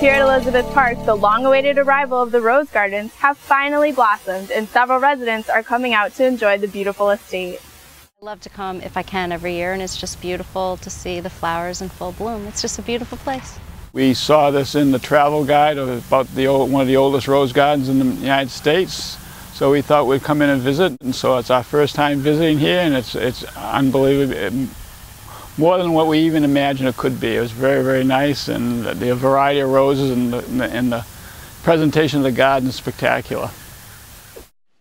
Here at Elizabeth Park, the long-awaited arrival of the rose gardens have finally blossomed, and several residents are coming out to enjoy the beautiful estate. I love to come if I can every year, and it's just beautiful to see the flowers in full bloom. It's just a beautiful place. We saw this in the travel guide about one of the oldest rose gardens in the United States. So we thought we'd come in and visit, and so it's our first time visiting here, and it's unbelievable, more than what we even imagined it could be. It was very, very nice, and the variety of roses and the presentation of the garden is spectacular.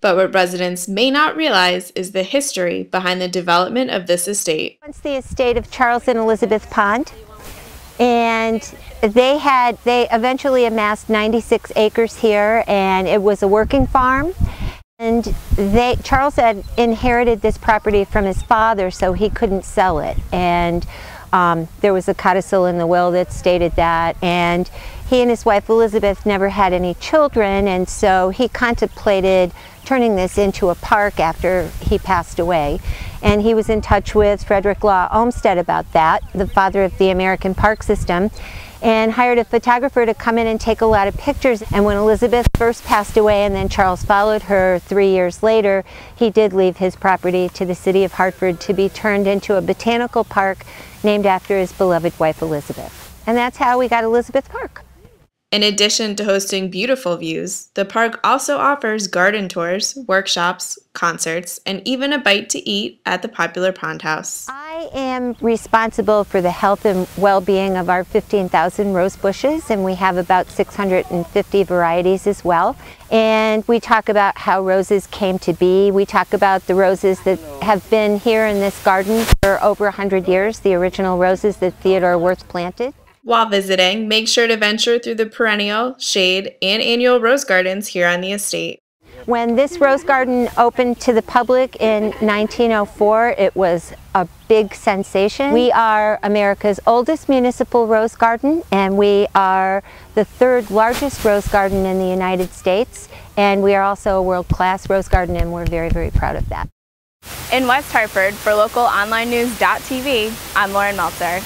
But what residents may not realize is the history behind the development of this estate. It's the estate of Charles and Elizabeth Pond, and they eventually amassed 96 acres here, and it was a working farm. And Charles had inherited this property from his father, so he couldn't sell it. And there was a codicil in the will that stated that. And he and his wife Elizabeth never had any children, and so he contemplated turning this into a park after he passed away. And he was in touch with Frederick Law Olmsted about that, the father of the American park system, and hired a photographer to come in and take a lot of pictures. And when Elizabeth first passed away and then Charles followed her 3 years later, he did leave his property to the city of Hartford to be turned into a botanical park named after his beloved wife Elizabeth. And that's how we got Elizabeth Park. In addition to hosting beautiful views, the park also offers garden tours, workshops, concerts, and even a bite to eat at the popular Pond House. I am responsible for the health and well-being of our 15,000 rose bushes, and we have about 650 varieties as well. And we talk about how roses came to be. We talk about the roses that have been here in this garden for over 100 years, the original roses that Theodore Wirth planted. While visiting, make sure to venture through the perennial, shade, and annual rose gardens here on the estate. When this rose garden opened to the public in 1904, it was a big sensation. We are America's oldest municipal rose garden, and we are the third largest rose garden in the United States, and we are also a world-class rose garden, and we're very, very proud of that. In West Hartford, for LocalOnlineNews.TV, I'm Lauren Meltzer.